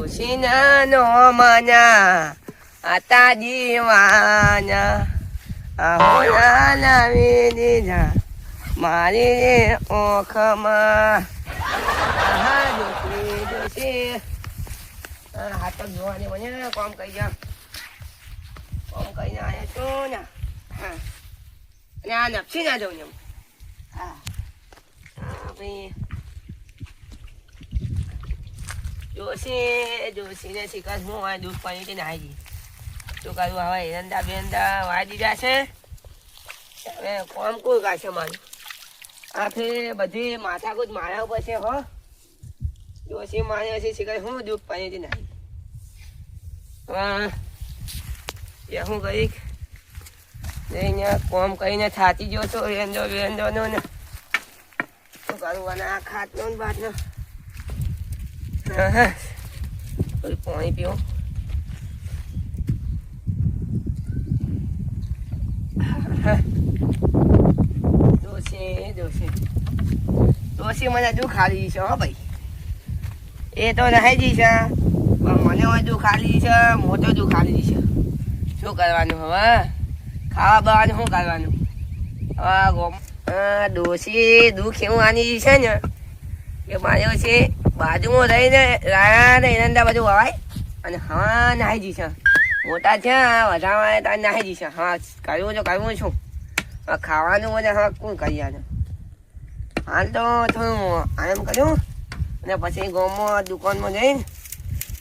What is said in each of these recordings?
ડોશીના નો માના આતા દીવાના આહોના લાવી દીધા મારી ઓખમાં. આહા ડોશી ડોશી હાથ પગ ધોવાની મને કોમ કરી જા. કોમ કરીને આવ્યા છું ને. હા અને આ નપસી ના જવું એમ. હા ભાઈ જોશીને શીખાશ હું આ દૂધ પાણીથી નાહી ગઈ. શું કરું હવે એરંડા બેરંડા વાળી દીધા છે. હવે કોમ કોઈ કાશે મારું. આ ફેર બધી માથાકૂટ મારા ઉપર છે હો. જોશી મારે હશે શીખાશ હું દૂધ પાણીથી નાહી. હવે હું કઈક અહીંયા કોમ કરીને થાતી ગયો છો વેરંડોનો ને. શું કરું અને આ ખાતનો ને બાટનો. પાણી પીવું. ડોશી મને દુઃખ ખાલી છે હો ભાઈ. એ તો રહી જઈ છે પણ મને હવે દુઃખ ખાલી છે. મોટો દુઃખ ખાલી છે. શું કરવાનું હવે? ખાવા બાવાનું શું કરવાનું હવે? ડોશી દુઃખ એવું આની છે ને કે મારે છે બાજુમાં રહીને રાયા ને એરંડા બધું વવાય અને હા નાહી જઈશ. મોટા છે વધારે તાર નાહી જઈશ. હા કરવું છું. ખાવાનું મને હા કોણ કરી આને. હાલ તો થોડું આમ કર્યું અને પછી ગામમાં દુકાનમાં જઈને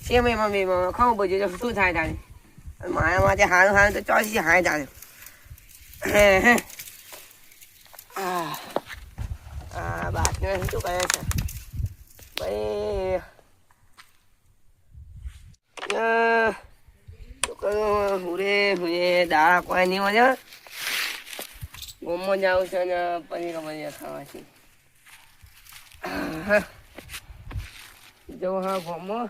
સેમીમાં બેમાં ખાવું બધું તો શું થાય તારે. મારા માટે સારું સારું તો ચોસી હાય તારે. બાતને શું કરે છે ભાઈ? શું કરું હુરે દાળ કોઈ નહીં મજા. ગોમમાં જાઉં છે ને પનીર મજા ખાવાથી. જો હા ગોમમાં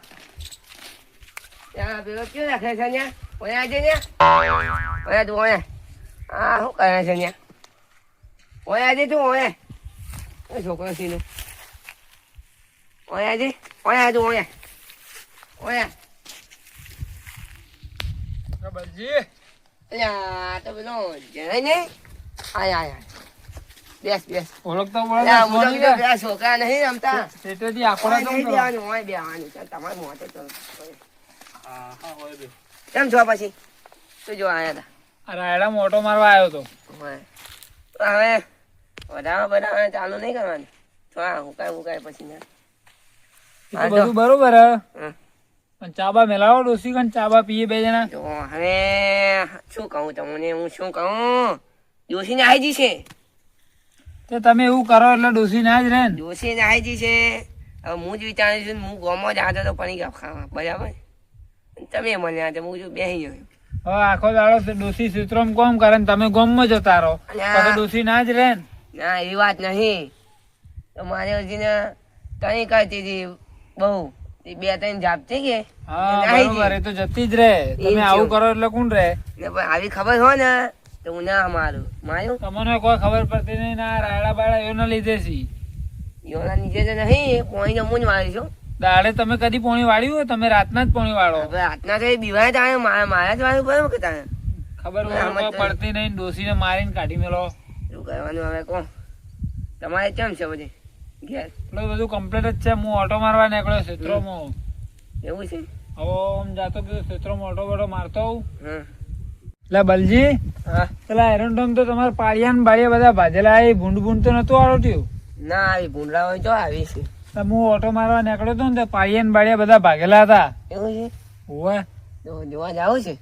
ત્યાં પેલો કેવું રાખે છે ત્યાં ઓયા છે ને ઓયા તું ઓયા. હા શું કરે છે ત્યાં ઓયા છે તું ઓયા. છોકરો સીનું ઓયા છે ઓયા તું ઓયા ઓયા. બલજી અલ્યા તો પેલો જણાય ને. આયા બેસ ઓળખતો બે છોકરા નહીં રમતા. સેટેથી આખોડા નહીં બેવાનું હોય બેવાનું તમારે મોટે તો કેમ છો પછી શું જો આયા હતા? રાયડા મોટો મારવા આવ્યો હતો. હવે વધારે બધા ચાલુ નહીં કરવાનું. થોડા હુકાય પછી ના બધું બરોબર હે પણ ચાબા મેલાવો ડોસી કન ચાબા પીએ બે જણા. તો હવે શું કહું તમને? હું શું કહું? ડોસી નાહી છે. તે તમે એવું કરો એટલે ડોસી ના જ રહે ને. ડોસી નાહી છે. હવે હું જ વિચારું છું હું ગામમાં જ આવતો તો પડી ગયા ખાવા બરાબર. તમે મળ્યા તો હું બેસી ગયો. હવે આખો દાડો ડોસી સૂત્રોમાં કોમ કરે ને તમે ગામમાં જતા રહો પછી ડોસી ના જ રહે ને. ના એ વાત નહીં. તો મારે હજી ને કઈ કરતી હતી બહુ બે ત્રણ જાપતી કે બરોબર એ તો જતી જ રહે. તમે આવું કરો એટલે કોણ રહે? આવી ખબર હોય ને તો હું ના મારું તમને કોઈ ખબર પડતી નહીં. ના રાયડા બાયડા એના લીધે છે. યોના નીચે તો નહીં પોણી હું જ મારી છું. દાડે તમે કદી પોણી વાળ્યું હોય? તમે રાતના જ પોણી વાળો. હવે રાતના તો બીવાય તારે મારા જ વાળું પડે કે તારે ખબર પડતી નહીં. ડોસીને મારીને કાઢી મેલો. શું કરવાનું હવે કહો? તમારે કેમ છે બધી ઘેર? બધું કમ્પ્લીટ જ છે. હું ઓટો મારવા નીકળ્યો ક્ષેત્રોમાં. એવું છે? હવે આમ જાતો ક્ષેત્રોમાં ઓટો બોટો મારતો હોઉં. એટલે બલજી પેલા એરંડોમ તો તમારે પાળિયા ને બાળિયા બધા ભાજેલા. એ ભૂંડ તો નતું આવડતું? ના આવી ભૂંડરા હોય તો આવી છે. હું ઓટો મારવા નીકળ્યો હતો ને પાળિયા ને બાળિયા બધા ભાગેલા હતા. એવું છે? હોવે જોવા જાવ છે.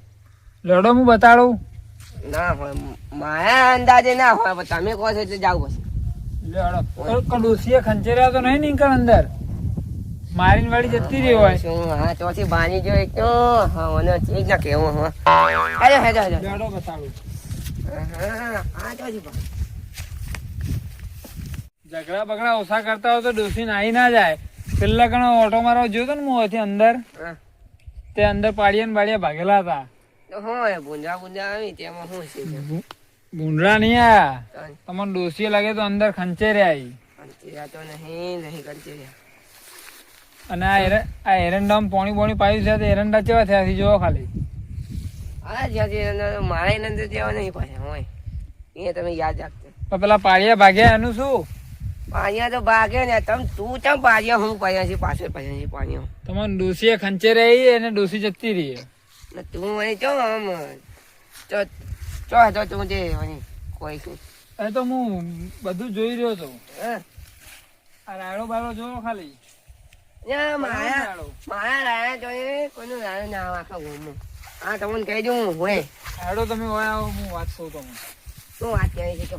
લડો હું બતાડું. ના હોય મારા અંદાજે ના હોય પણ તમે કહો છો એટલે જાવ પછી. લડો ડોસીએ ખંચેર્યા તો નહીં નીકળ અંદર મારીને વાળી જતી રહી હોય. શું હા ચોથી બાની જો એક તો હા મને એક ના કેવું હા હેલો લડો બતાડું. હા ચોથી બા ઝઘડા બગડા ઓછા કરતા હોય તો ડોસી નાહી ના જાય. પેલા ઘણો ઓટો મારવા જોયો તો ને હું અંદર તે અંદર પાળિયા ને બાળિયા ભાગેલા હતા. હોય ભૂંડા આવી તેમાં શું છે? ભૂંડરા નહીં આ તમને ડોસી લાગે તો અંદર ખંચેર્યા. કંચેર્યા તો નહીં કંચેર્યા. અને આ એરંડામાં પાણી બોણી પાયું છે તો એરંડા કેવા થયા છે જોવો ખાલી. હા જ્યાંથી મારા એના અંદર જેવા નહીં પાછા હોય એ તમે યાદ રાખજો. તો પેલા પાળિયા ભાગ્યા એનું શું? પાણીયા તો ભાગે ને તું ચમ પાડ્યા હું પડ્યા છે પાછળ પડ્યા છે પાણીઓ. તમારે ડોસીએ ખંચે રહી અને ડોસી જતી રહી. તું મને ચો આમ ચો તો તું જે કોઈ શું એ તો હું બધું જોઈ રહ્યો હતો. હા આ રાયડો બાયડો જોવો ખાલી. મારા રાયા જોઈએ કોઈનું રાયું ના આવે આખા ઘરમાં. હા તમને કહી દઉં હોય રાયડો તમે હોય આવો હું વાંચતો તમને. શું વાત કરી છે તો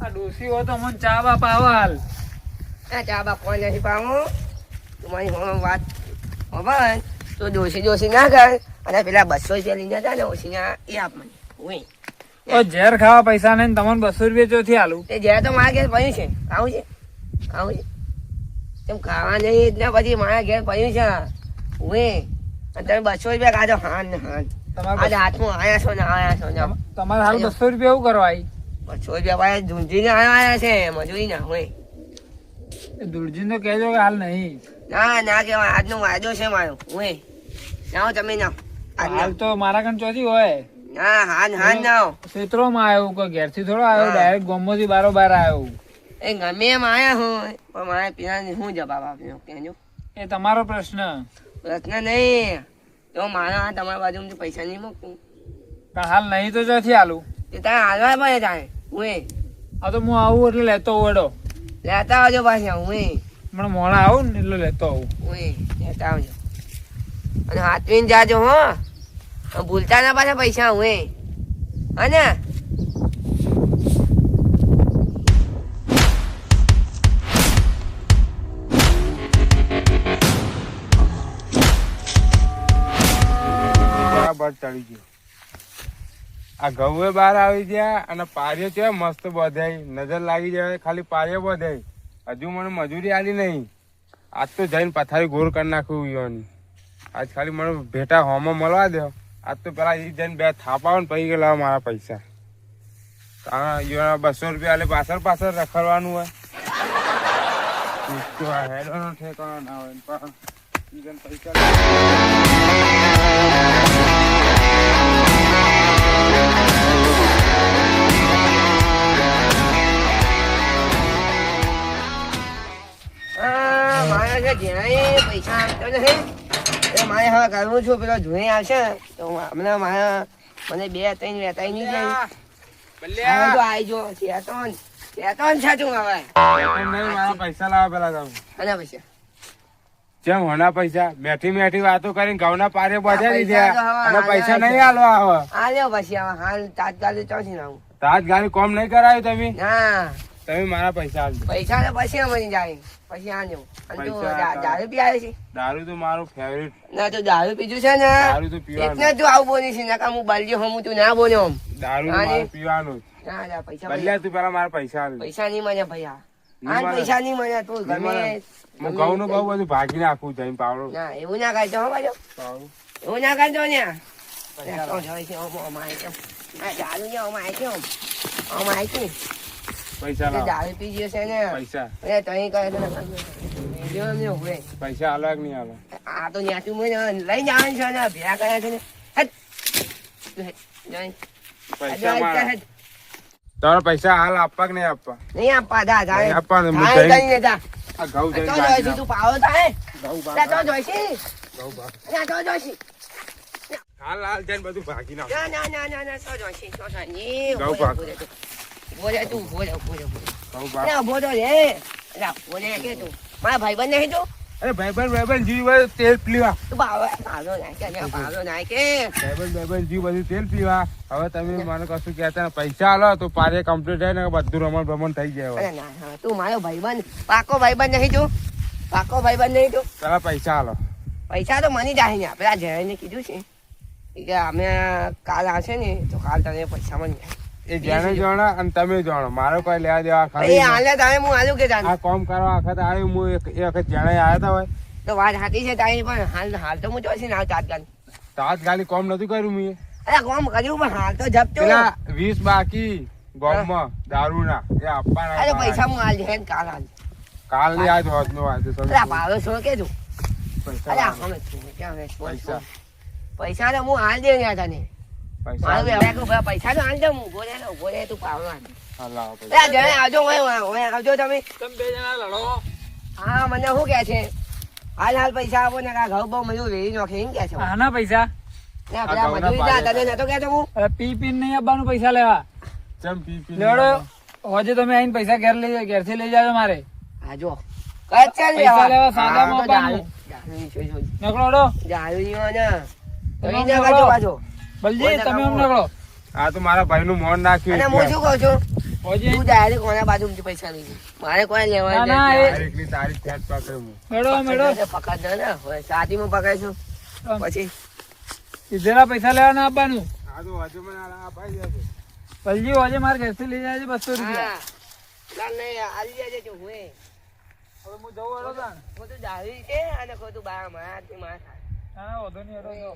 આ ડોસી હોય તો મને ચા બા પાવા હાલ. હા ચા બા કોઈ નથી પાવું તું મારી વાત ખબર તો ડોસી ના કર અને પેલા 200 રૂપિયા લીધા હતા ને ઓછીના એ આપ મને હોય. ઝેર ખાવા પૈસા નહીં તમને 200 રૂપિયા ચોથી આલું. તે ઝેર તો મારા ઘેર પડ્યું છે ખાવું છે તેમ ખાવા નહીં એટલે પછી મારા ઘેર પડ્યું છે હોય અને તમે 200 રૂપિયા કાઢો હાન ને હાન આજે હાથમાં આયા છો ને આયા છો ને તમારે હાલ 200 રૂપિયા એવું કરવા આવી? 200 રૂપિયા ભાઈ ઝૂંઝીને આવ્યા છે મજૂરી ના હોય. દુરજીને તો કહેજો કે હાલ નહીં. ના કેવાય આજનો વાયદો છે મારો હોય નાઓ તમે નાઓ હાલ તો મારા કણ ચોથી હોય. ના હાન નાઓ ક્ષેત્રોમાં આવ્યો કોઈ ઘેરથી થોડો આવ્યો ડાયરેક્ટ ગોમોથી બારોબાર આવ્યો. એ ગમે એમ આયા હોય પણ મારા પિતાને શું જવાબ આપ્યો કહેજો. એ તમારો પ્રશ્ન નહીં તો મારા તમારા બાજુ પૈસા નહીં મૂકતું પણ હાલ નહીં તો ચોથી આલું. તે તારે હાલવા પડે તારે હું આ તો હું આવું એટલે લેતો વડો લેતા આવજો પાછા હું મને મોડા આવું ને એટલે લેતો આવું. લેતા આવજો અને હાથવીને જાજો હો ભૂલતા ના પાછા પૈસા હું હા બરાબર ચડી ગયો. આ ઘઉં બહાર આવી ગયા અને પારિયો છે મસ્ત બધાય નજર લાગી જાય ખાલી પારિયો બધાય હજુ મને મજૂરી આલી નહીં. આજ તો જઈને પથારી ગોળ કરી નાખ્યું ઈયોની. આજ ખાલી મને ભેટા હોમાં મળવા દો. આજ તો પેલા એ જઈને 2 થાપાવ ને પછી ગયેલા મારા પૈસા. ઈયોના 200 રૂપિયા એટલે પાછળ રખડવાનું હોય. હેડવાનો ઠેકાણો ના હોય પણ પૈસા પૈસા આપતો નથી મારે હવે કરવું છું પેલો ધોઈ આવશે તો હમણાં મારે મને 2-3 વેતાઈ નહીં જાય તો આવીજો ચેતન છે તું હવે મારા પૈસા લાવવા પેલા તમે અને પૈસા જેમ હોના પૈસા મેઠી વાતો કરીને ઘઉંના પારે બધા દીધા અને પૈસા નહીં હાલવા આવે. આલ્યો પછી હાલ તાત્કાલિક ચોથી નાવું તાત્કાલિક કોમ નહીં કરાયું તમે? ના તમે મારા પૈસા આપજો. પૈસા તો પછી મળી જાય પછી આલ્યો. અને તું દારૂ પી આવે છે? દારૂ તો મારું ફેવરેટ. ના તો દારૂ પીધું છે ને દારૂ તો પીવાનું એટલે તું આવું બોલી છે નકા હું બાલ્યો હમ તું ના બોલ્યો આમ દારૂ મારું પીવાનું. ના પૈસા બદલ્યા તું પેલા મારા પૈસા આલ. પૈસા નહીં મળે ભૈયા આ પૈસા નહીં મળે તું ગમે હું ઘઉં નું બહુ બધું ભાગી નાખું જઈને પાવડો. ના એવું ના કરજો હો બાજો એવું ના કરજો ને પૈસા લાવો. દારૂ પી ગયો છે ને પૈસા તઈ કરે પૈસા હાલવા કે નહીં હાલવા? આ તો ન્યાતું મને લઈ જવાનું છે ને ભેગા કર્યા છે ને પૈસા મારા. તારા પૈસા હાલ આપવા કે નહીં આપવા? નહીં આપવા દા નહીં આપવાનું. હું આ જઈને ઘઉં ભાગી તું પાવો થાય ઘઉં તો ભાગ. જોઈશી ઘઉં ભાગ. તો જોઈશી હાલ જઈને બધું ભાગી નાખ. ના તો જોઈશી તો જોઈશી ઘઉં ભાગ. બોલે તું બોલે ઘઉં ભાગ. ના બોલો રે બોલે કે તું મારા ભાઈબંધ નહીં તું અરે ભાઈબંધ જીવ બધું તેલ પીવા. તું પાવડો નાખે ભાઈબંધ જીવ બધું તેલ પીવા. હવે તમે મને કશું કહેતા ને પૈસા હાલો તો પારે કમ્પ્લીટ થાય ને બધું રમણ થઈ જાય. હવે ના તું મારો ભાઈબંધ પાકો ભાઈબંધ નહીં તું પાકો ભાઈબંધ નહીં તું પેલા પૈસા હાલો. પૈસા તો મને જાય ને પેલા જયને કીધું છે કે અમે કાલ આવશે ને તો કાલ તને પૈસા મળી જાય. એ જેને જાણો અને તમે જાણો મારો કોઈ લેવા દેવા એ ખાલી હાલે તારે હું આલું કે જાણ આ કામ કરવા વખત આવ્યું હું એ વખત જાણે આવ્યા હતા હોય તો વાત સાચી છે તારી પણ હાલ તો હું જોઈશ ને તાત્કાલિક તાત્કાલિક કામ નતું કર્યું મેં. અરે કોમ કર્યું પણ હાલ તો જપતો પેલા 20 બાકી ગામમાં દારૂના એ અરે આપવાના. પૈસા હું હાલ જાય કાલ હાલ કાલની આજ હોતનો આજે તમે અલા ભાવે છો કે તું પૈસા અલા લાવો. હવે તું ક્યાં હવે પૈસા પૈસા તો હું હાલ દે ને તને પૈસા મારું વ્યવહાર કરું, ભાઈ પૈસા તો હાલ દે હું ઉભો રહે તું પાવનો હાલ. હા, લાવો પૈસા. અલા જણે આવજો હવે આવજો તમે તમે બે જણા લડો. હા મને શું કે છે હાલ હાલ પૈસા આપો ને ઘઉં બહુ મજૂર વેરી નાખે એમ કે છે આના પૈસા ને પેલા ઘઉંના મજૂરી જા તને નતો કહેતો હું અરે પી નહીં આપવાનું પૈસા લેવા. ચમ પી લેવડો હોજે તમે આઈને પૈસા ઘેરથી લઈ જાજો મારે. હા જો કચ્છા પૈસા લેવા સાદામાં આપવાનું. જાવી નકળો ને તમે તમે નકળો. પાછો બલજી તમે એમ નકળો. આ તો મારા ભાઈ નું મોન નાખ્યું અને હું શું કહું છું હોજે તું ડાયરેક્ટ કોના બાજુમાંથી પૈસા લઈ જા. મારે કોઈ લેવા ના, ના, એ- તારીખની તારીખ ફેટ પકડે હું મેળો પકડ દે ને હવે શાદીમાં પકડીશું પછી કીધેલા પૈસા લેવા ના આપવાનું. આ તો હજુ મને આ ભાઈ જશે બલજી હોજે મારે ઘેરથી લઈ જાય 200 રૂપિયા. હા ચાલ નહીં આલી જાય તું હું હવે હું જવું હેડો તાણ. ખોટું દાવી છે અને ખોટું બા મારાથી માર થાય હા વધુ નહીં હેડો.